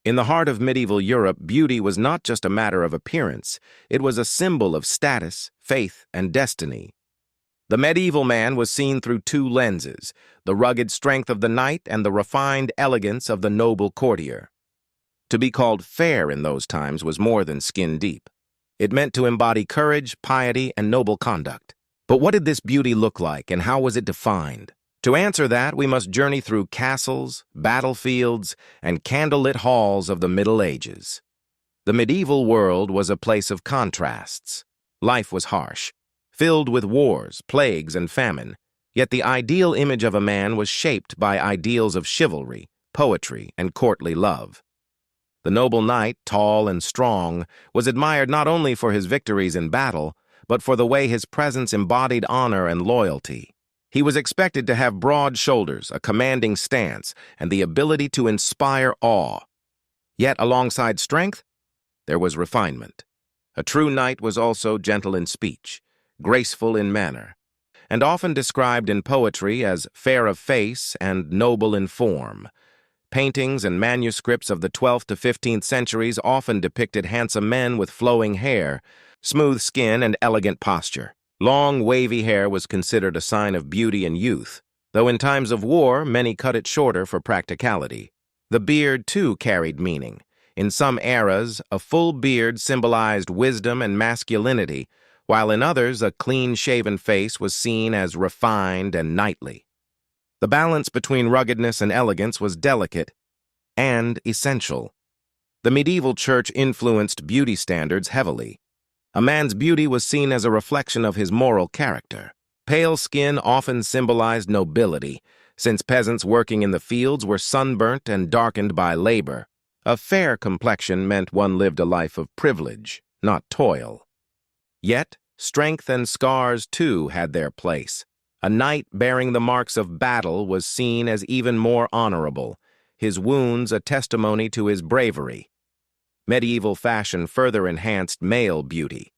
In the heart of medieval Europe, beauty was not just a matter of appearance, it was a symbol of status, faith, and destiny. The medieval man was seen through two lenses, the rugged strength of the knight and the refined elegance of the noble courtier. To be called fair in those times was more than skin deep. It meant to embody courage, piety, and noble conduct. But what did this beauty look like, and how was it defined? To answer that, we must journey through castles, battlefields, and candlelit halls of the Middle Ages. The medieval world was a place of contrasts. Life was harsh, filled with wars, plagues, and famine, yet the ideal image of a man was shaped by ideals of chivalry, poetry, and courtly love. The noble knight, tall and strong, was admired not only for his victories in battle, but for the way his presence embodied honor and loyalty. He was expected to have broad shoulders, a commanding stance, and the ability to inspire awe. Yet, alongside strength, there was refinement. A true knight was also gentle in speech, graceful in manner, and often described in poetry as fair of face and noble in form. Paintings and manuscripts of the 12th to 15th centuries often depicted handsome men with flowing hair, smooth skin, and elegant posture. Long, wavy hair was considered a sign of beauty and youth, though in times of war, many cut it shorter for practicality. The beard, too, carried meaning. In some eras, a full beard symbolized wisdom and masculinity, while in others, a clean-shaven face was seen as refined and knightly. The balance between ruggedness and elegance was delicate and essential. The medieval church influenced beauty standards heavily. A man's beauty was seen as a reflection of his moral character. Pale skin often symbolized nobility, since peasants working in the fields were sunburnt and darkened by labor. A fair complexion meant one lived a life of privilege, not toil. Yet, strength and scars, too, had their place. A knight bearing the marks of battle was seen as even more honorable, his wounds a testimony to his bravery. Medieval fashion further enhanced male beauty.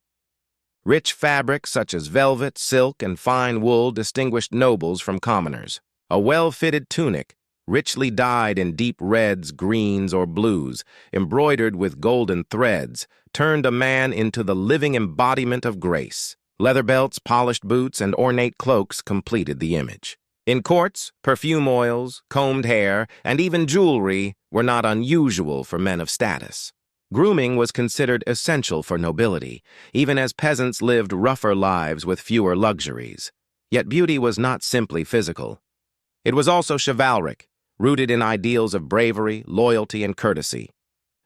Rich fabrics such as velvet, silk, and fine wool distinguished nobles from commoners. A well-fitted tunic, richly dyed in deep reds, greens, or blues, embroidered with golden threads, turned a man into the living embodiment of grace. Leather belts, polished boots, and ornate cloaks completed the image. In courts, perfume oils, combed hair, and even jewelry were not unusual for men of status. Grooming was considered essential for nobility, even as peasants lived rougher lives with fewer luxuries. Yet beauty was not simply physical. It was also chivalric, rooted in ideals of bravery, loyalty, and courtesy.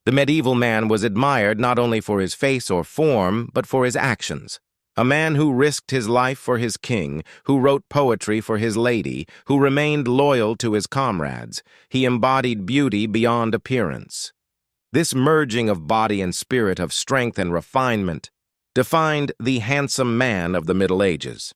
The medieval man was admired not only for his face or form, but for his actions. A man who risked his life for his king, who wrote poetry for his lady, who remained loyal to his comrades. He embodied beauty beyond appearance. This merging of body and spirit, of strength and refinement, defined the handsome man of the Middle Ages.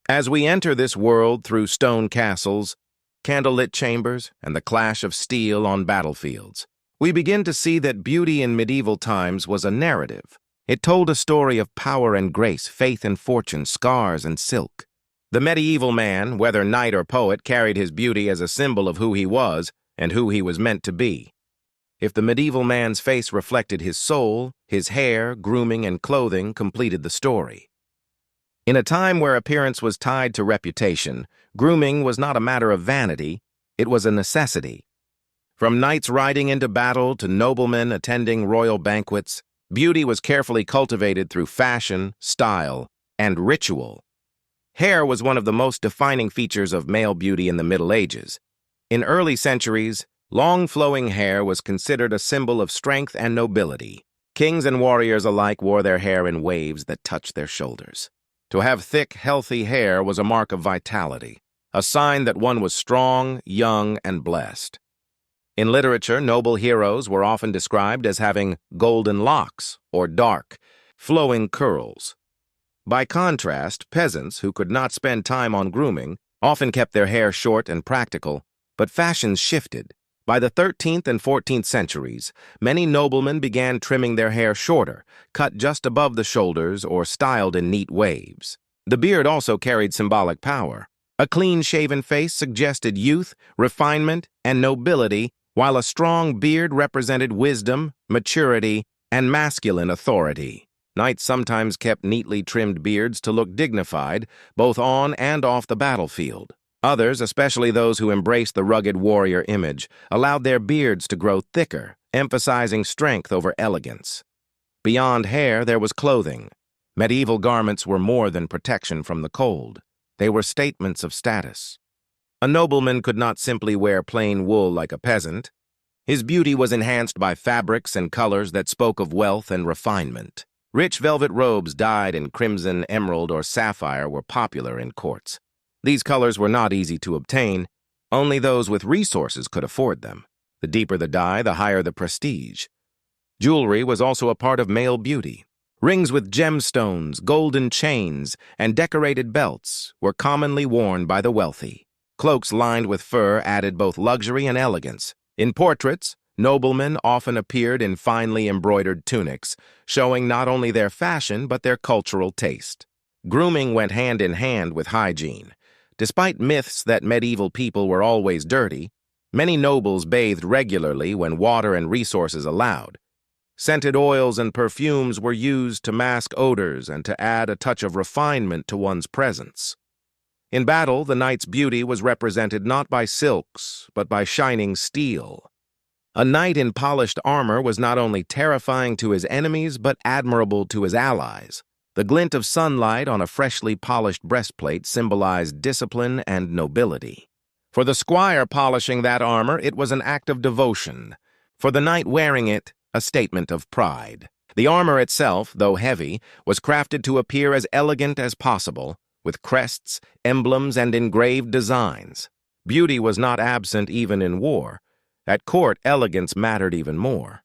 As we enter this world through stone castles, candlelit chambers, and the clash of steel on battlefields, we begin to see that beauty in medieval times was a narrative. It told a story of power and grace, faith and fortune, scars and silk. The medieval man, whether knight or poet, carried his beauty as a symbol of who he was and who he was meant to be. If the medieval man's face reflected his soul, his hair, grooming, and clothing completed the story. In a time where appearance was tied to reputation, grooming was not a matter of vanity, it was a necessity. From knights riding into battle to noblemen attending royal banquets, beauty was carefully cultivated through fashion, style, and ritual. Hair was one of the most defining features of male beauty in the Middle Ages. In early centuries, long flowing hair was considered a symbol of strength and nobility. Kings and warriors alike wore their hair in waves that touched their shoulders. To have thick, healthy hair was a mark of vitality, a sign that one was strong, young, and blessed. In literature, noble heroes were often described as having golden locks or dark, flowing curls. By contrast, peasants who could not spend time on grooming often kept their hair short and practical, but fashions shifted. By the 13th and 14th centuries, many noblemen began trimming their hair shorter, cut just above the shoulders or styled in neat waves. The beard also carried symbolic power. A clean-shaven face suggested youth, refinement, and nobility, while a strong beard represented wisdom, maturity, and masculine authority. Knights sometimes kept neatly trimmed beards to look dignified, both on and off the battlefield. Others, especially those who embraced the rugged warrior image, allowed their beards to grow thicker, emphasizing strength over elegance. Beyond hair, there was clothing. Medieval garments were more than protection from the cold. They were statements of status. A nobleman could not simply wear plain wool like a peasant. His beauty was enhanced by fabrics and colors that spoke of wealth and refinement. Rich velvet robes dyed in crimson, emerald, or sapphire were popular in courts. These colors were not easy to obtain. Only those with resources could afford them. The deeper the dye, the higher the prestige. Jewelry was also a part of male beauty. Rings with gemstones, golden chains, and decorated belts were commonly worn by the wealthy. Cloaks lined with fur added both luxury and elegance. In portraits, noblemen often appeared in finely embroidered tunics, showing not only their fashion but their cultural taste. Grooming went hand in hand with hygiene. Despite myths that medieval people were always dirty, many nobles bathed regularly when water and resources allowed. Scented oils and perfumes were used to mask odors and to add a touch of refinement to one's presence. In battle, the knight's beauty was represented not by silks, but by shining steel. A knight in polished armor was not only terrifying to his enemies, but admirable to his allies. The glint of sunlight on a freshly polished breastplate symbolized discipline and nobility. For the squire polishing that armor, it was an act of devotion. For the knight wearing it, a statement of pride. The armor itself, though heavy, was crafted to appear as elegant as possible, with crests, emblems, and engraved designs. Beauty was not absent even in war. At court, elegance mattered even more.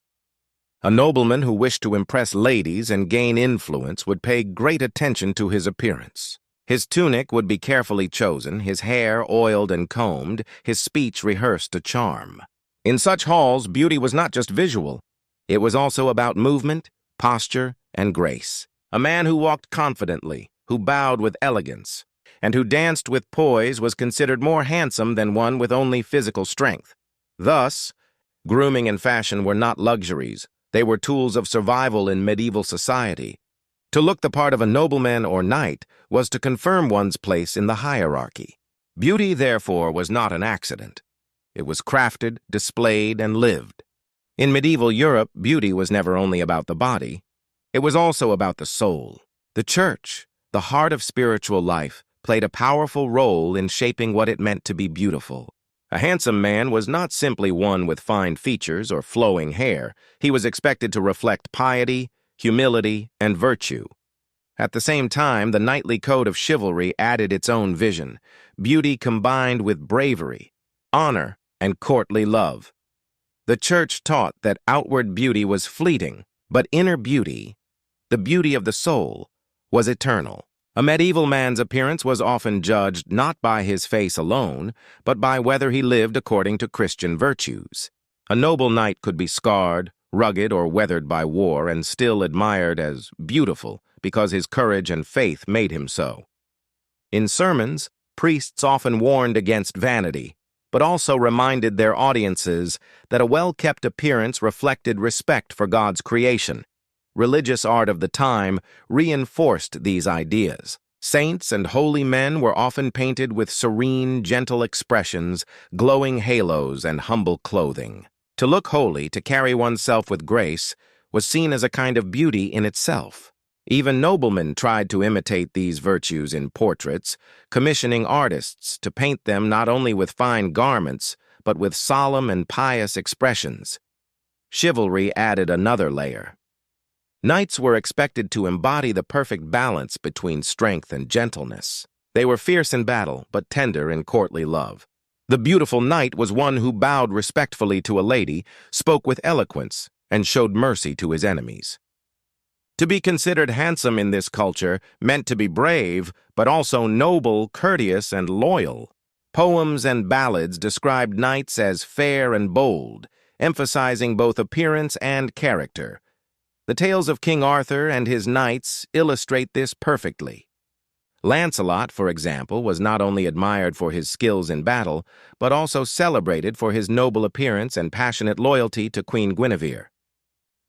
A nobleman who wished to impress ladies and gain influence would pay great attention to his appearance. His tunic would be carefully chosen, his hair oiled and combed, his speech rehearsed to charm. In such halls, beauty was not just visual. It was also about movement, posture, and grace. A man who walked confidently, who bowed with elegance, and who danced with poise was considered more handsome than one with only physical strength. Thus, grooming and fashion were not luxuries. They were tools of survival in medieval society. To look the part of a nobleman or knight was to confirm one's place in the hierarchy. Beauty, therefore, was not an accident. It was crafted, displayed, and lived. In medieval Europe, beauty was never only about the body. It was also about the soul. The church, the heart of spiritual life, played a powerful role in shaping what it meant to be beautiful. A handsome man was not simply one with fine features or flowing hair. He was expected to reflect piety, humility, and virtue. At the same time, the knightly code of chivalry added its own vision, beauty combined with bravery, honor, and courtly love. The church taught that outward beauty was fleeting, but inner beauty, the beauty of the soul, was eternal. A medieval man's appearance was often judged not by his face alone, but by whether he lived according to Christian virtues. A noble knight could be scarred, rugged, or weathered by war and still admired as beautiful because his courage and faith made him so. In sermons, priests often warned against vanity, but also reminded their audiences that a well-kept appearance reflected respect for God's creation. Religious art of the time reinforced these ideas. Saints and holy men were often painted with serene, gentle expressions, glowing halos, and humble clothing. To look holy, to carry oneself with grace, was seen as a kind of beauty in itself. Even noblemen tried to imitate these virtues in portraits, commissioning artists to paint them not only with fine garments, but with solemn and pious expressions. Chivalry added another layer. Knights were expected to embody the perfect balance between strength and gentleness. They were fierce in battle, but tender in courtly love. The beautiful knight was one who bowed respectfully to a lady, spoke with eloquence, and showed mercy to his enemies. To be considered handsome in this culture meant to be brave, but also noble, courteous, and loyal. Poems and ballads described knights as fair and bold, emphasizing both appearance and character. The tales of King Arthur and his knights illustrate this perfectly. Lancelot, for example, was not only admired for his skills in battle, but also celebrated for his noble appearance and passionate loyalty to Queen Guinevere.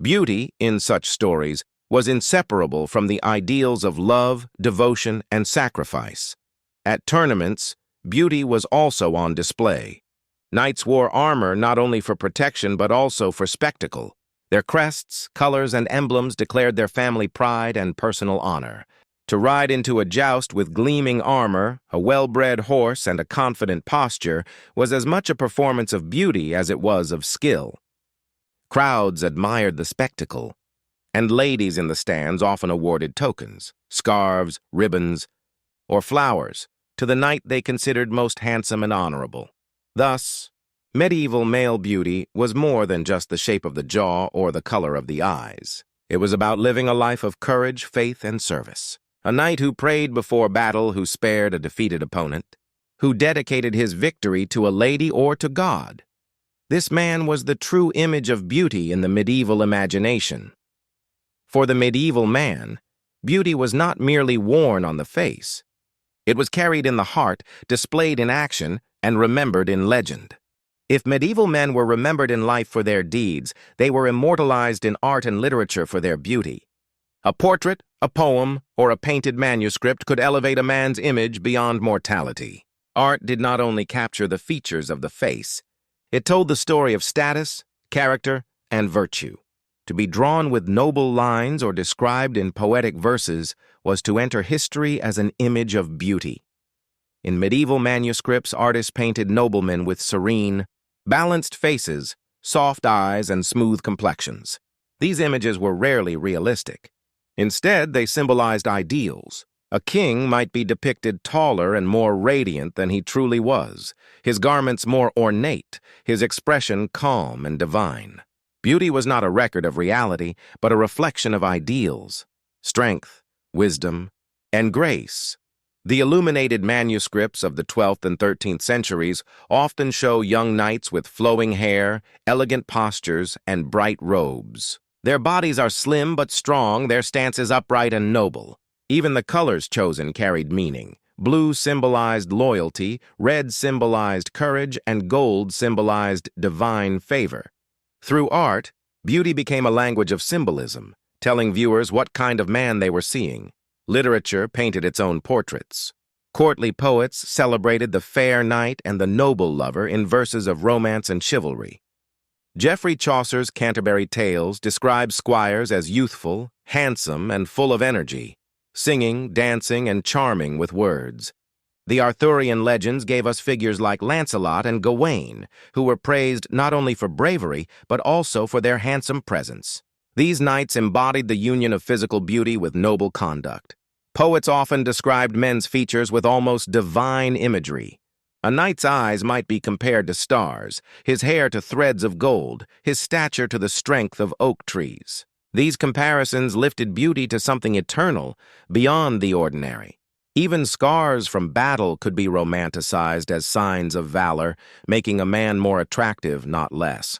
Beauty, in such stories, was inseparable from the ideals of love, devotion, and sacrifice. At tournaments, beauty was also on display. Knights wore armor not only for protection but also for spectacle. Their crests, colors, and emblems declared their family pride and personal honor. To ride into a joust with gleaming armor, a well-bred horse, and a confident posture was as much a performance of beauty as it was of skill. Crowds admired the spectacle, and ladies in the stands often awarded tokens, scarves, ribbons, or flowers to the knight they considered most handsome and honorable. Thus, medieval male beauty was more than just the shape of the jaw or the color of the eyes. It was about living a life of courage, faith, and service. A knight who prayed before battle, who spared a defeated opponent, who dedicated his victory to a lady or to God. This man was the true image of beauty in the medieval imagination. For the medieval man, beauty was not merely worn on the face. It was carried in the heart, displayed in action, and remembered in legend. If medieval men were remembered in life for their deeds, they were immortalized in art and literature for their beauty. A portrait, a poem, or a painted manuscript could elevate a man's image beyond mortality. Art did not only capture the features of the face, it told the story of status, character, and virtue. To be drawn with noble lines or described in poetic verses was to enter history as an image of beauty. In medieval manuscripts, artists painted noblemen with serene, balanced faces, soft eyes, and smooth complexions. These images were rarely realistic. Instead, they symbolized ideals. A king might be depicted taller and more radiant than he truly was, his garments more ornate, his expression calm and divine. Beauty was not a record of reality, but a reflection of ideals, strength, wisdom, and grace. The illuminated manuscripts of the 12th and 13th centuries often show young knights with flowing hair, elegant postures, and bright robes. Their bodies are slim but strong, their stance is upright and noble. Even the colors chosen carried meaning. Blue symbolized loyalty, red symbolized courage, and gold symbolized divine favor. Through art, beauty became a language of symbolism, telling viewers what kind of man they were seeing. Literature painted its own portraits. Courtly poets celebrated the fair knight and the noble lover in verses of romance and chivalry. Geoffrey Chaucer's Canterbury Tales described squires as youthful, handsome, and full of energy, singing, dancing, and charming with words. The Arthurian legends gave us figures like Lancelot and Gawain, who were praised not only for bravery, but also for their handsome presence. These knights embodied the union of physical beauty with noble conduct. Poets often described men's features with almost divine imagery. A knight's eyes might be compared to stars, his hair to threads of gold, his stature to the strength of oak trees. These comparisons lifted beauty to something eternal, beyond the ordinary. Even scars from battle could be romanticized as signs of valor, making a man more attractive, not less.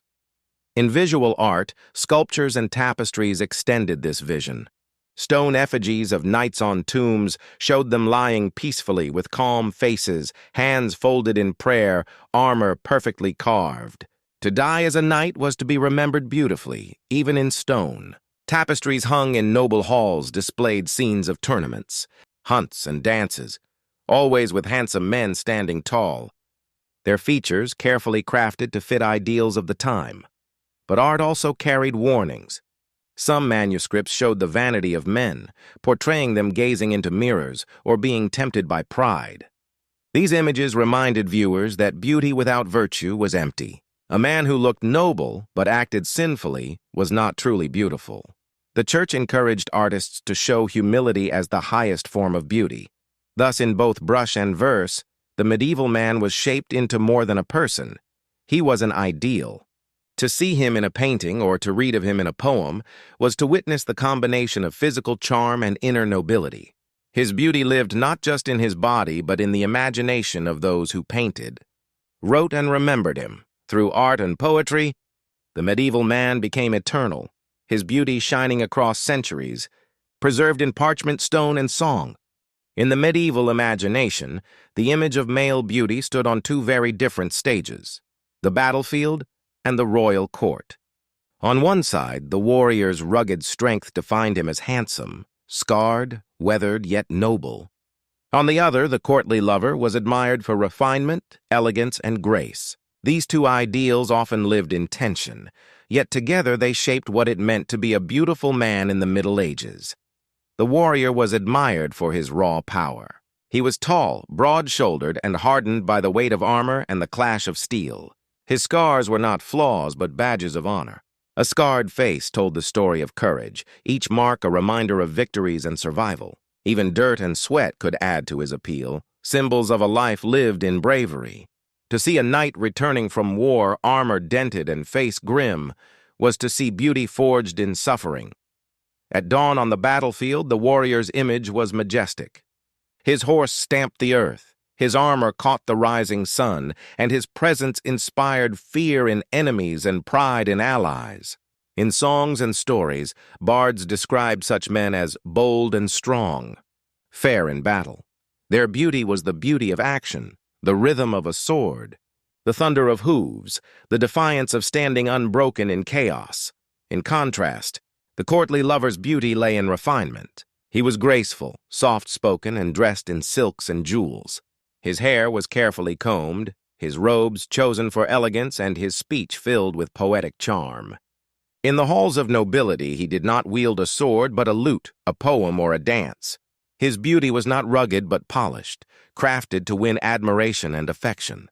In visual art, sculptures and tapestries extended this vision. Stone effigies of knights on tombs showed them lying peacefully with calm faces, hands folded in prayer, armor perfectly carved. To die as a knight was to be remembered beautifully, even in stone. Tapestries hung in noble halls displayed scenes of tournaments, hunts, and dances, always with handsome men standing tall. Their features carefully crafted to fit ideals of the time. But art also carried warnings. Some manuscripts showed the vanity of men, portraying them gazing into mirrors or being tempted by pride. These images reminded viewers that beauty without virtue was empty. A man who looked noble but acted sinfully was not truly beautiful. The church encouraged artists to show humility as the highest form of beauty. Thus, in both brush and verse, the medieval man was shaped into more than a person. He was an ideal. To see him in a painting or to read of him in a poem was to witness the combination of physical charm and inner nobility. His beauty lived not just in his body but in the imagination of those who painted, wrote, and remembered him. Through art and poetry, the medieval man became eternal, his beauty shining across centuries, preserved in parchment, stone, and song. In the medieval imagination, the image of male beauty stood on two very different stages, the battlefield and the royal court. On one side, the warrior's rugged strength defined him as handsome, scarred, weathered, yet noble. On the other, the courtly lover was admired for refinement, elegance, and grace. These two ideals often lived in tension, yet together they shaped what it meant to be a beautiful man in the Middle Ages. The warrior was admired for his raw power. He was tall, broad-shouldered, and hardened by the weight of armor and the clash of steel. His scars were not flaws, but badges of honor. A scarred face told the story of courage, each mark a reminder of victories and survival. Even dirt and sweat could add to his appeal, symbols of a life lived in bravery. To see a knight returning from war, armor dented and face grim, was to see beauty forged in suffering. At dawn on the battlefield, the warrior's image was majestic. His horse stamped the earth, his armor caught the rising sun, and his presence inspired fear in enemies and pride in allies. In songs and stories, bards described such men as bold and strong, fair in battle. Their beauty was the beauty of action, the rhythm of a sword, the thunder of hooves, the defiance of standing unbroken in chaos. In contrast, the courtly lover's beauty lay in refinement. He was graceful, soft-spoken, and dressed in silks and jewels. His hair was carefully combed, his robes chosen for elegance, and his speech filled with poetic charm. In the halls of nobility, he did not wield a sword, but a lute, a poem, or a dance. His beauty was not rugged, but polished, crafted to win admiration and affection.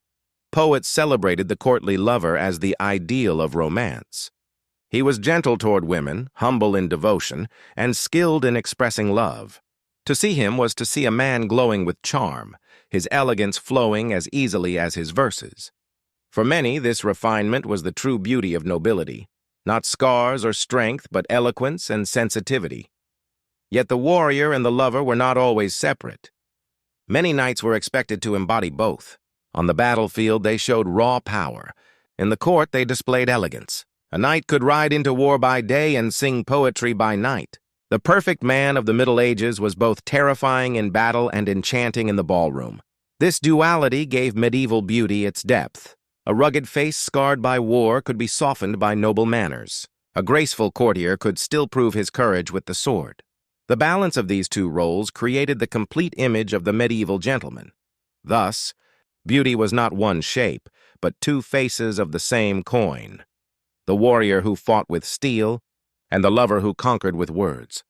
Poets celebrated the courtly lover as the ideal of romance. He was gentle toward women, humble in devotion, and skilled in expressing love. To see him was to see a man glowing with charm, his elegance flowing as easily as his verses. For many, this refinement was the true beauty of nobility, not scars or strength, but eloquence and sensitivity. Yet the warrior and the lover were not always separate. Many knights were expected to embody both. On the battlefield, they showed raw power. In the court, they displayed elegance. A knight could ride into war by day and sing poetry by night. The perfect man of the Middle Ages was both terrifying in battle and enchanting in the ballroom. This duality gave medieval beauty its depth. A rugged face scarred by war could be softened by noble manners. A graceful courtier could still prove his courage with the sword. The balance of these two roles created the complete image of the medieval gentleman. Thus, beauty was not one shape, but two faces of the same coin. The warrior who fought with steel, and the lover who conquered with words.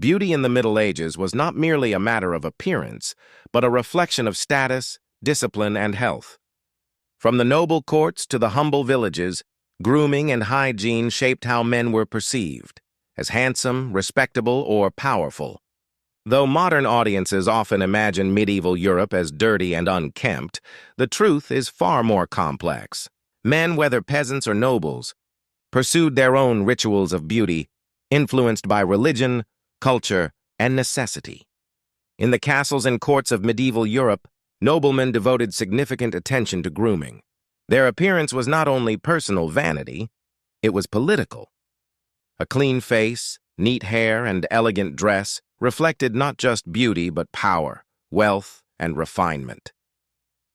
Beauty in the Middle Ages was not merely a matter of appearance, but a reflection of status, discipline, and health. From the noble courts to the humble villages, grooming and hygiene shaped how men were perceived, as handsome, respectable, or powerful. Though modern audiences often imagine medieval Europe as dirty and unkempt, the truth is far more complex. Men, whether peasants or nobles, pursued their own rituals of beauty, influenced by religion, culture, and necessity. In the castles and courts of medieval Europe, noblemen devoted significant attention to grooming. Their appearance was not only personal vanity, it was political. A clean face, neat hair, and elegant dress reflected not just beauty but power, wealth, and refinement.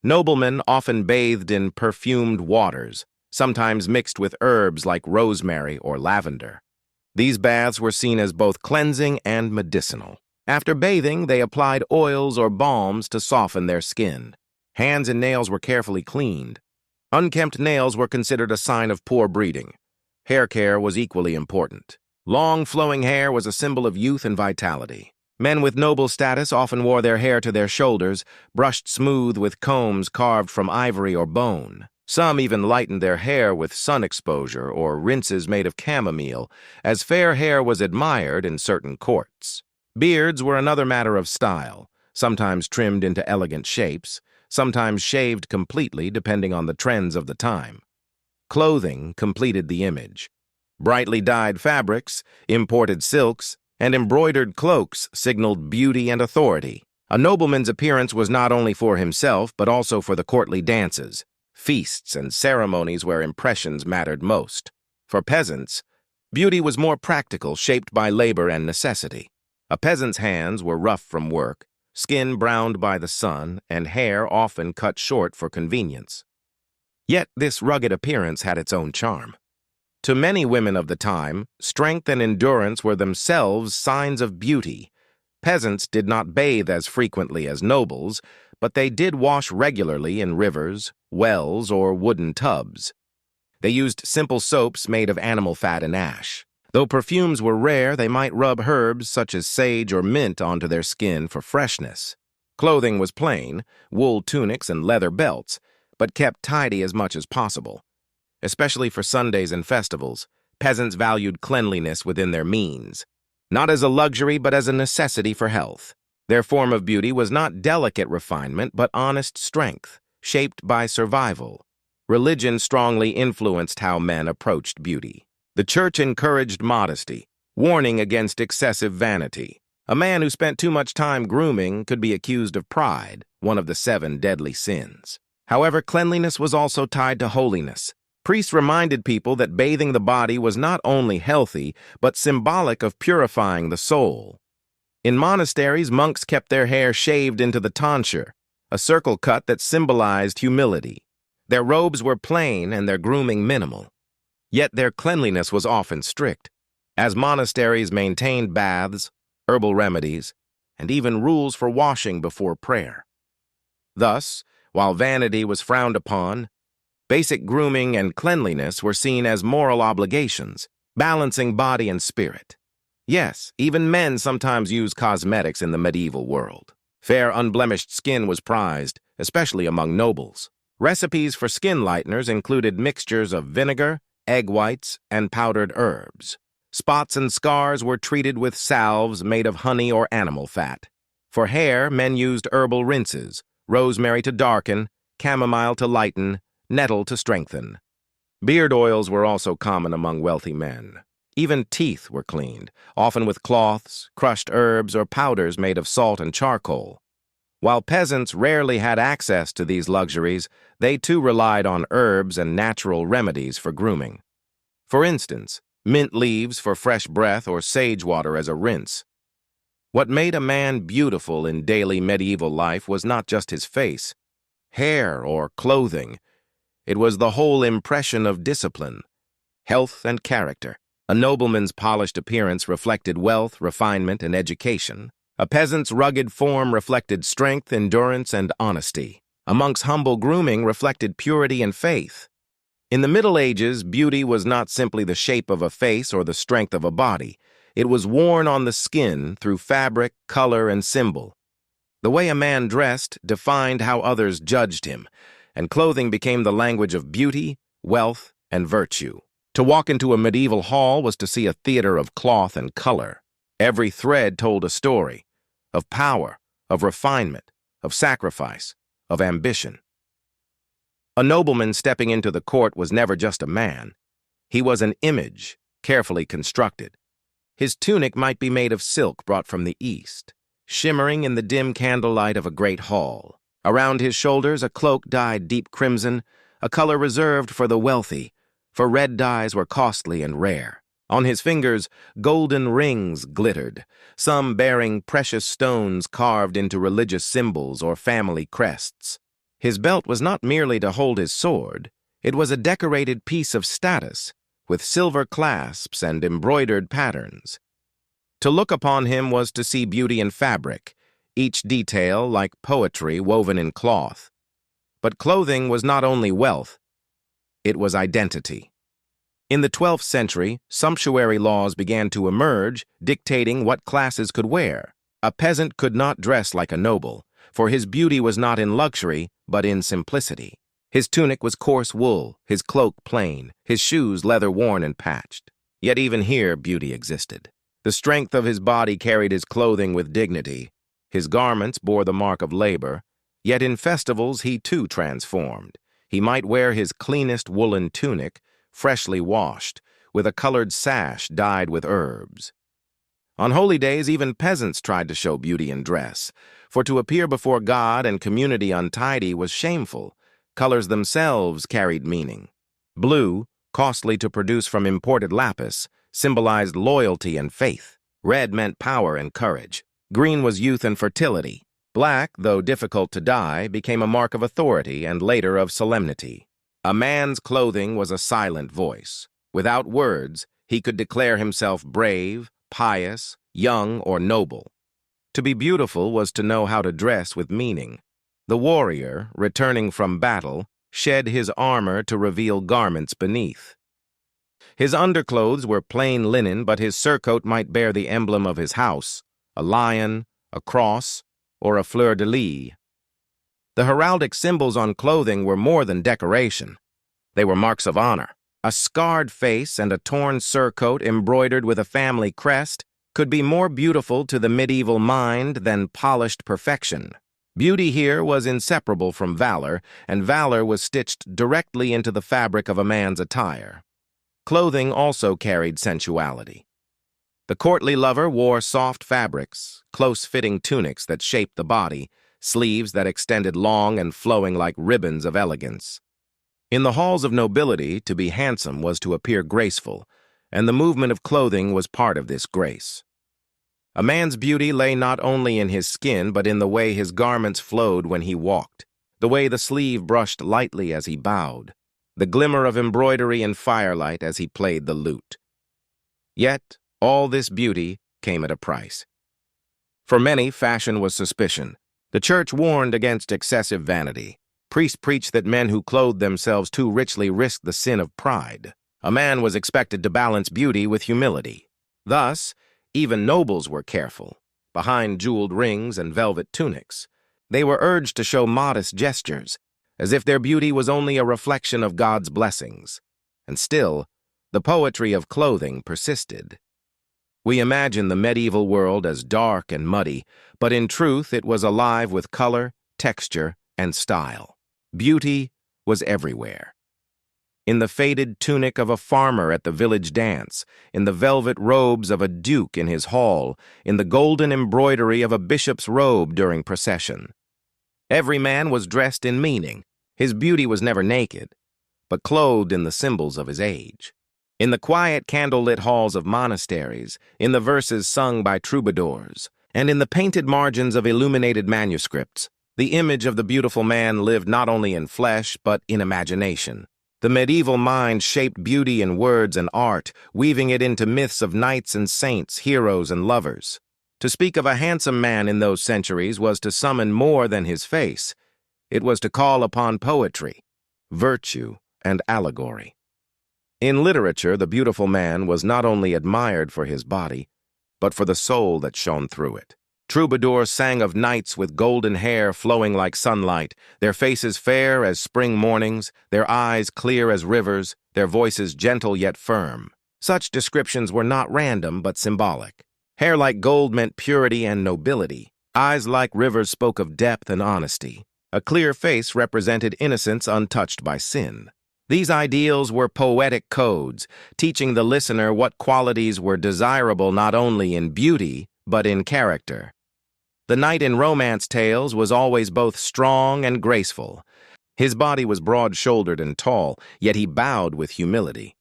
Noblemen often bathed in perfumed waters, sometimes mixed with herbs like rosemary or lavender. These baths were seen as both cleansing and medicinal. After bathing, they applied oils or balms to soften their skin. Hands and nails were carefully cleaned. Unkempt nails were considered a sign of poor breeding. Hair care was equally important. Long, flowing hair was a symbol of youth and vitality. Men with noble status often wore their hair to their shoulders, brushed smooth with combs carved from ivory or bone. Some even lightened their hair with sun exposure or rinses made of chamomile, as fair hair was admired in certain courts. Beards were another matter of style, sometimes trimmed into elegant shapes, sometimes shaved completely depending on the trends of the time. Clothing completed the image. Brightly dyed fabrics, imported silks, and embroidered cloaks signaled beauty and authority. A nobleman's appearance was not only for himself, but also for the courtly dances, feasts, and ceremonies where impressions mattered most. For peasants, beauty was more practical, shaped by labor and necessity. A peasant's hands were rough from work, skin browned by the sun, and hair often cut short for convenience. Yet this rugged appearance had its own charm. To many women of the time, strength and endurance were themselves signs of beauty. Peasants did not bathe as frequently as nobles, but they did wash regularly in rivers, wells, or wooden tubs. They used simple soaps made of animal fat and ash. Though perfumes were rare, they might rub herbs such as sage or mint onto their skin for freshness. Clothing was plain, wool tunics and leather belts, but kept tidy as much as possible. Especially for Sundays and festivals, peasants valued cleanliness within their means, not as a luxury but as a necessity for health. Their form of beauty was not delicate refinement but honest strength, shaped by survival. Religion strongly influenced how men approached beauty. The church encouraged modesty, warning against excessive vanity. A man who spent too much time grooming could be accused of pride, one of the 7 deadly sins. However, cleanliness was also tied to holiness. Priests reminded people that bathing the body was not only healthy, but symbolic of purifying the soul. In monasteries, monks kept their hair shaved into the tonsure, a circle cut that symbolized humility. Their robes were plain and their grooming minimal. Yet their cleanliness was often strict, as monasteries maintained baths, herbal remedies, and even rules for washing before prayer. Thus, while vanity was frowned upon, basic grooming and cleanliness were seen as moral obligations, balancing body and spirit. Yes, even men sometimes used cosmetics in the medieval world. Fair, unblemished skin was prized, especially among nobles. Recipes for skin lighteners included mixtures of vinegar, egg whites, and powdered herbs. Spots and scars were treated with salves made of honey or animal fat. For hair, men used herbal rinses, rosemary to darken, chamomile to lighten, nettle to strengthen. Beard oils were also common among wealthy men. Even teeth were cleaned, often with cloths, crushed herbs, or powders made of salt and charcoal. While peasants rarely had access to these luxuries, they too relied on herbs and natural remedies for grooming. For instance, mint leaves for fresh breath or sage water as a rinse. What made a man beautiful in daily medieval life was not just his face, hair, or clothing. It was the whole impression of discipline, health, and character. A nobleman's polished appearance reflected wealth, refinement, and education. A peasant's rugged form reflected strength, endurance, and honesty. A monk's humble grooming reflected purity and faith. In the Middle Ages, beauty was not simply the shape of a face or the strength of a body. It was worn on the skin through fabric, color, and symbol. The way a man dressed defined how others judged him, and clothing became the language of beauty, wealth, and virtue. To walk into a medieval hall was to see a theater of cloth and color. Every thread told a story of power, of refinement, of sacrifice, of ambition. A nobleman stepping into the court was never just a man. He was an image, carefully constructed. His tunic might be made of silk brought from the east, shimmering in the dim candlelight of a great hall. Around his shoulders, a cloak dyed deep crimson, a color reserved for the wealthy, for red dyes were costly and rare. On his fingers, golden rings glittered, some bearing precious stones carved into religious symbols or family crests. His belt was not merely to hold his sword, it was a decorated piece of status, with silver clasps and embroidered patterns. To look upon him was to see beauty in fabric, each detail like poetry woven in cloth. But clothing was not only wealth, it was identity. In the 12th century, sumptuary laws began to emerge, dictating what classes could wear. A peasant could not dress like a noble, for his beauty was not in luxury, but in simplicity. His tunic was coarse wool, his cloak plain, his shoes leather-worn and patched. Yet even here beauty existed. The strength of his body carried his clothing with dignity. His garments bore the mark of labor, yet in festivals he too transformed. He might wear his cleanest woolen tunic, freshly washed, with a colored sash dyed with herbs. On holy days, even peasants tried to show beauty in dress, for to appear before God and community untidy was shameful. Colors themselves carried meaning. Blue, costly to produce from imported lapis, symbolized loyalty and faith. Red meant power and courage. Green was youth and fertility. Black, though difficult to dye, became a mark of authority and later of solemnity. A man's clothing was a silent voice. Without words, he could declare himself brave, pious, young, or noble. To be beautiful was to know how to dress with meaning. The warrior, returning from battle, shed his armor to reveal garments beneath. His underclothes were plain linen, but his surcoat might bear the emblem of his house, a lion, a cross, or a fleur-de-lis. The heraldic symbols on clothing were more than decoration. They were marks of honor. A scarred face and a torn surcoat embroidered with a family crest could be more beautiful to the medieval mind than polished perfection. Beauty here was inseparable from valor, and valor was stitched directly into the fabric of a man's attire. Clothing also carried sensuality. The courtly lover wore soft fabrics, close-fitting tunics that shaped the body, sleeves that extended long and flowing like ribbons of elegance. In the halls of nobility, to be handsome was to appear graceful, and the movement of clothing was part of this grace. A man's beauty lay not only in his skin, but in the way his garments flowed when he walked, the way the sleeve brushed lightly as he bowed, the glimmer of embroidery in firelight as he played the lute. Yet, all this beauty came at a price. For many, fashion was suspicion. The church warned against excessive vanity. Priests preached that men who clothed themselves too richly risked the sin of pride. A man was expected to balance beauty with humility. Thus, even nobles were careful. Behind jeweled rings and velvet tunics, they were urged to show modest gestures, as if their beauty was only a reflection of God's blessings. And still, the poetry of clothing persisted. We imagine the medieval world as dark and muddy, but in truth it was alive with color, texture, and style. Beauty was everywhere. In the faded tunic of a farmer at the village dance, in the velvet robes of a duke in his hall, in the golden embroidery of a bishop's robe during procession. Every man was dressed in meaning. His beauty was never naked, but clothed in the symbols of his age. In the quiet candlelit halls of monasteries, in the verses sung by troubadours, and in the painted margins of illuminated manuscripts, the image of the beautiful man lived not only in flesh, but in imagination. The medieval mind shaped beauty in words and art, weaving it into myths of knights and saints, heroes and lovers. To speak of a handsome man in those centuries was to summon more than his face. It was to call upon poetry, virtue, and allegory. In literature, the beautiful man was not only admired for his body, but for the soul that shone through it. Troubadours sang of knights with golden hair flowing like sunlight, their faces fair as spring mornings, their eyes clear as rivers, their voices gentle yet firm. Such descriptions were not random but symbolic. Hair like gold meant purity and nobility. Eyes like rivers spoke of depth and honesty. A clear face represented innocence untouched by sin. These ideals were poetic codes, teaching the listener what qualities were desirable not only in beauty, but in character. The knight in romance tales was always both strong and graceful. His body was broad-shouldered and tall, yet he bowed with humility.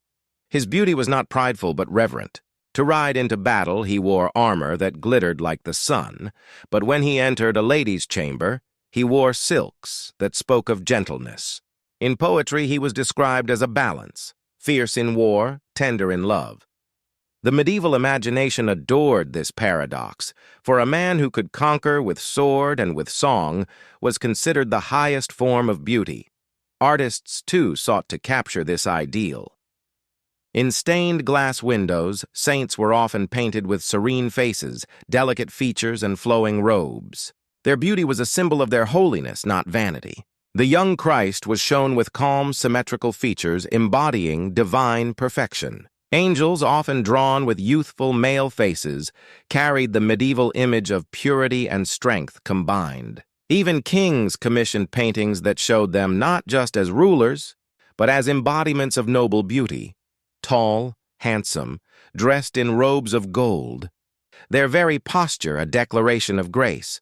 His beauty was not prideful but reverent. To ride into battle, he wore armor that glittered like the sun, but when he entered a lady's chamber, he wore silks that spoke of gentleness. In poetry, he was described as a balance, fierce in war, tender in love. The medieval imagination adored this paradox, for a man who could conquer with sword and with song was considered the highest form of beauty. Artists, too, sought to capture this ideal. In stained glass windows, saints were often painted with serene faces, delicate features, and flowing robes. Their beauty was a symbol of their holiness, not vanity. The young Christ was shown with calm, symmetrical features embodying divine perfection. Angels, often drawn with youthful male faces, carried the medieval image of purity and strength combined. Even kings commissioned paintings that showed them not just as rulers, but as embodiments of noble beauty. Tall, handsome, dressed in robes of gold, their very posture a declaration of grace.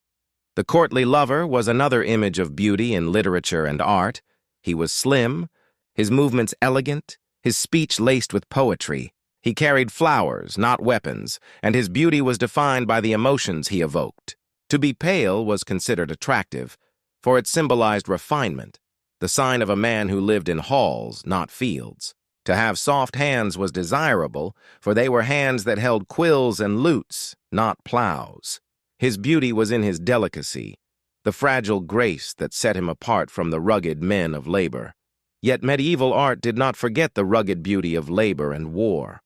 The courtly lover was another image of beauty in literature and art. He was slim, his movements elegant, his speech laced with poetry. He carried flowers, not weapons, and his beauty was defined by the emotions he evoked. To be pale was considered attractive, for it symbolized refinement, the sign of a man who lived in halls, not fields. To have soft hands was desirable, for they were hands that held quills and lutes, not plows. His beauty was in his delicacy, the fragile grace that set him apart from the rugged men of labor. Yet medieval art did not forget the rugged beauty of labor and war.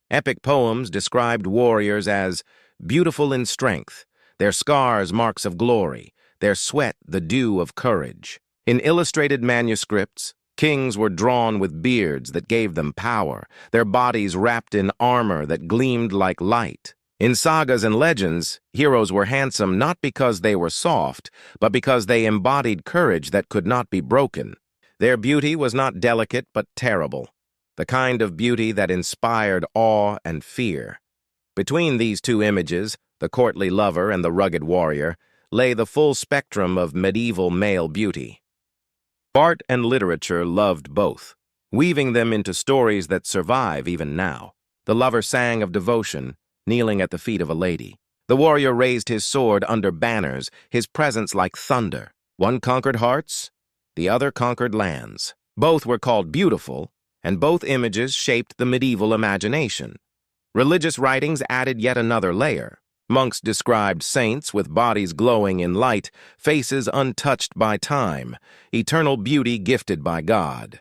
Epic poems described warriors as beautiful in strength, their scars marks of glory, their sweat the dew of courage. In illustrated manuscripts, kings were drawn with beards that gave them power, their bodies wrapped in armor that gleamed like light. In sagas and legends, heroes were handsome not because they were soft, but because they embodied courage that could not be broken. Their beauty was not delicate but terrible, the kind of beauty that inspired awe and fear. Between these two images, the courtly lover and the rugged warrior, lay the full spectrum of medieval male beauty. Art and literature loved both, weaving them into stories that survive even now. The lover sang of devotion, kneeling at the feet of a lady. The warrior raised his sword under banners, his presence like thunder. One conquered hearts, the other conquered lands. Both were called beautiful, and both images shaped the medieval imagination. Religious writings added yet another layer. Monks described saints with bodies glowing in light, faces untouched by time, eternal beauty gifted by God.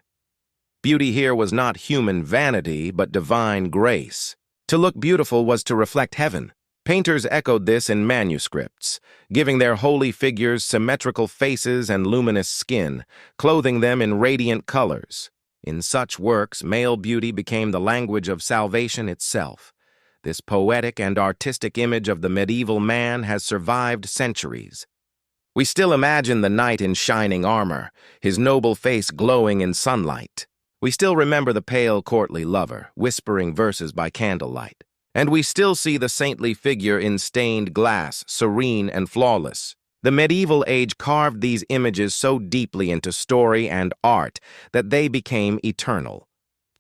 Beauty here was not human vanity, but divine grace. To look beautiful was to reflect heaven. Painters echoed this in manuscripts, giving their holy figures symmetrical faces and luminous skin, clothing them in radiant colors. In such works, male beauty became the language of salvation itself. This poetic and artistic image of the medieval man has survived centuries. We still imagine the knight in shining armor, his noble face glowing in sunlight. We still remember the pale, courtly lover, whispering verses by candlelight. And we still see the saintly figure in stained glass, serene and flawless. The medieval age carved these images so deeply into story and art that they became eternal.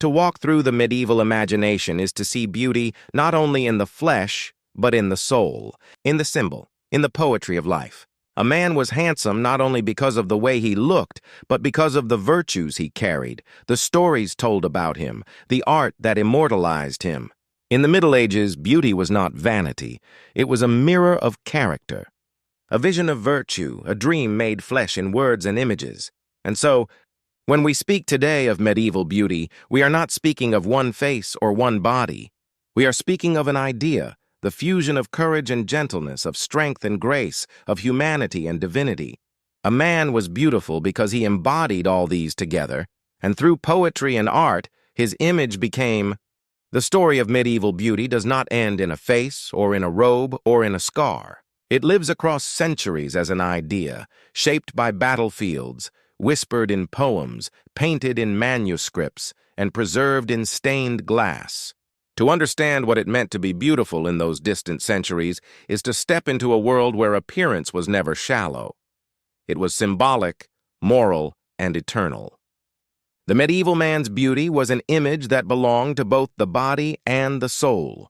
To walk through the medieval imagination is to see beauty not only in the flesh, but in the soul, in the symbol, in the poetry of life. A man was handsome not only because of the way he looked, but because of the virtues he carried, the stories told about him, the art that immortalized him. In the Middle Ages, beauty was not vanity. It was a mirror of character, a vision of virtue, a dream made flesh in words and images. And so, when we speak today of medieval beauty, we are not speaking of one face or one body. We are speaking of an idea, the fusion of courage and gentleness, of strength and grace, of humanity and divinity. A man was beautiful because he embodied all these together, and through poetry and art, his image became. The story of medieval beauty does not end in a face, or in a robe, or in a scar. It lives across centuries as an idea, shaped by battlefields, whispered in poems, painted in manuscripts, and preserved in stained glass. To understand what it meant to be beautiful in those distant centuries is to step into a world where appearance was never shallow. It was symbolic, moral, and eternal. The medieval man's beauty was an image that belonged to both the body and the soul.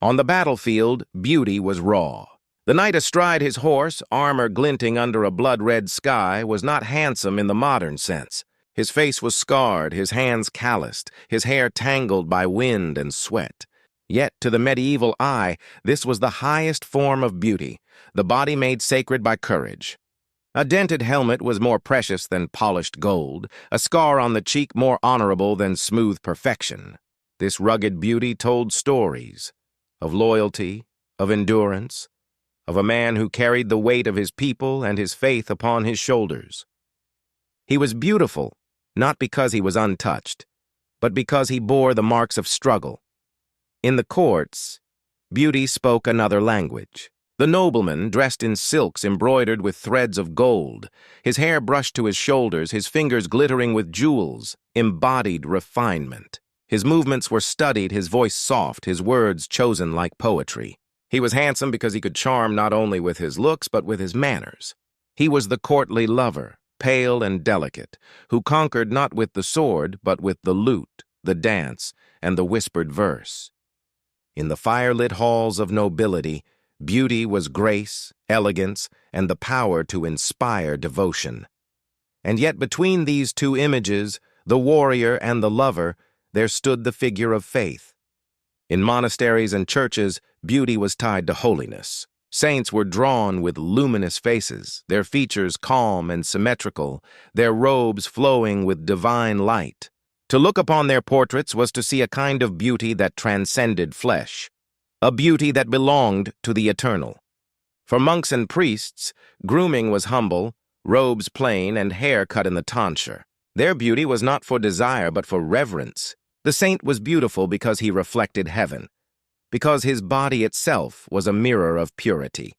On the battlefield, beauty was raw. The knight astride his horse, armor glinting under a blood-red sky, was not handsome in the modern sense. His face was scarred, his hands calloused, his hair tangled by wind and sweat. Yet, to the medieval eye, this was the highest form of beauty, the body made sacred by courage. A dented helmet was more precious than polished gold, a scar on the cheek more honorable than smooth perfection. This rugged beauty told stories of loyalty, of endurance, of a man who carried the weight of his people and his faith upon his shoulders. He was beautiful, not because he was untouched, but because he bore the marks of struggle. In the courts, beauty spoke another language. The nobleman, dressed in silks embroidered with threads of gold, his hair brushed to his shoulders, his fingers glittering with jewels, embodied refinement. His movements were studied, his voice soft, his words chosen like poetry. He was handsome because he could charm not only with his looks, but with his manners. He was the courtly lover, pale and delicate, who conquered not with the sword, but with the lute, the dance, and the whispered verse. In the firelit halls of nobility, Beauty was grace, elegance, and the power to inspire devotion. And yet between these two images, the warrior and the lover, there stood the figure of faith. In monasteries and churches, beauty was tied to holiness. Saints were drawn with luminous faces, their features calm and symmetrical, their robes flowing with divine light. To look upon their portraits was to see a kind of beauty that transcended flesh, a beauty that belonged to the eternal. For monks and priests, grooming was humble, robes plain, and hair cut in the tonsure. Their beauty was not for desire but for reverence. The saint was beautiful because he reflected heaven, because his body itself was a mirror of purity.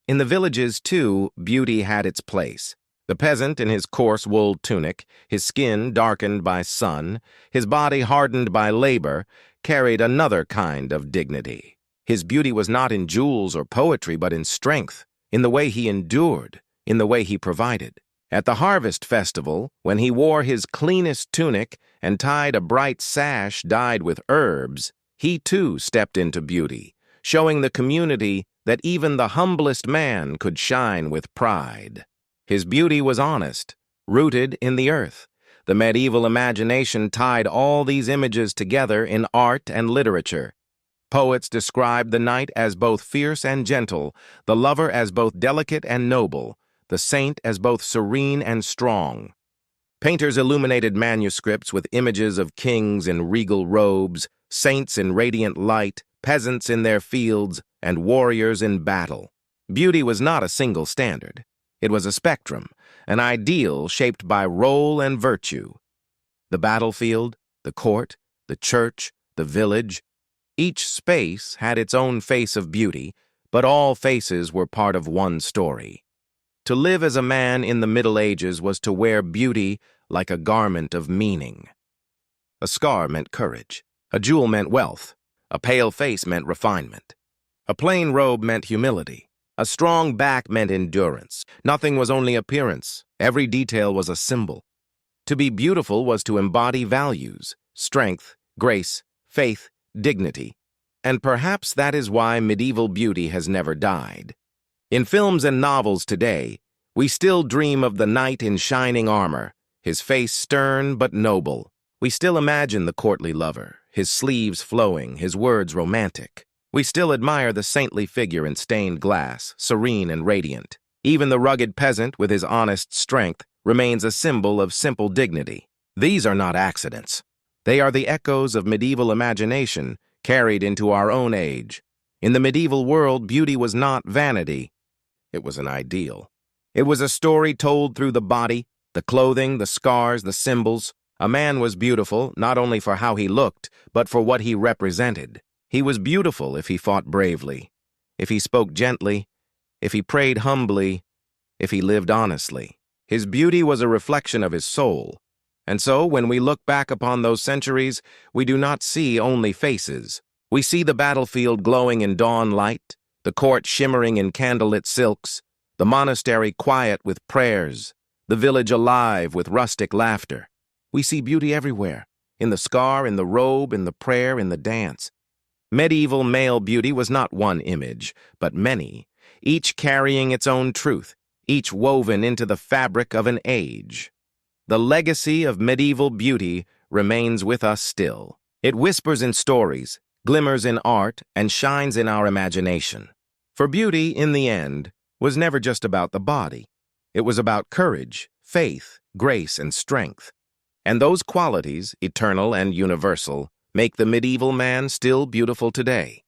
In the villages, too, beauty had its place. The peasant in his coarse wool tunic, his skin darkened by sun, his body hardened by labor, carried another kind of dignity. His beauty was not in jewels or poetry, but in strength, in the way he endured, in the way he provided. At the harvest festival, when he wore his cleanest tunic and tied a bright sash dyed with herbs, he too stepped into beauty, showing the community that even the humblest man could shine with pride. His beauty was honest, rooted in the earth. The medieval imagination tied all these images together in art and literature. Poets described the knight as both fierce and gentle, the lover as both delicate and noble, the saint as both serene and strong. Painters illuminated manuscripts with images of kings in regal robes, saints in radiant light, peasants in their fields, and warriors in battle. Beauty was not a single standard. It was a spectrum, an ideal shaped by role and virtue. The battlefield, the court, the church, the village, each space had its own face of beauty, but all faces were part of one story. To live as a man in the Middle Ages was to wear beauty like a garment of meaning. A scar meant courage. A jewel meant wealth. A pale face meant refinement. A plain robe meant humility. A strong back meant endurance. Nothing was only appearance. Every detail was a symbol. To be beautiful was to embody values, strength, grace, faith, dignity. And perhaps that is why medieval beauty has never died. In films and novels today, we still dream of the knight in shining armor, his face stern but noble. We still imagine the courtly lover, his sleeves flowing, his words romantic. We still admire the saintly figure in stained glass, serene and radiant. Even the rugged peasant with his honest strength remains a symbol of simple dignity. These are not accidents. They are the echoes of medieval imagination carried into our own age. In the medieval world, beauty was not vanity. It was an ideal. It was a story told through the body, the clothing, the scars, the symbols. A man was beautiful not only for how he looked, but for what he represented. He was beautiful if he fought bravely, if he spoke gently, if he prayed humbly, if he lived honestly. His beauty was a reflection of his soul. And so, when we look back upon those centuries, we do not see only faces. We see the battlefield glowing in dawn light, the court shimmering in candlelit silks, the monastery quiet with prayers, the village alive with rustic laughter. We see beauty everywhere, in the scar, in the robe, in the prayer, in the dance. Medieval male beauty was not one image, but many, each carrying its own truth, each woven into the fabric of an age. The legacy of medieval beauty remains with us still. It whispers in stories, glimmers in art, and shines in our imagination. For beauty, in the end, was never just about the body. It was about courage, faith, grace, and strength. And those qualities, eternal and universal, make the medieval man still beautiful today.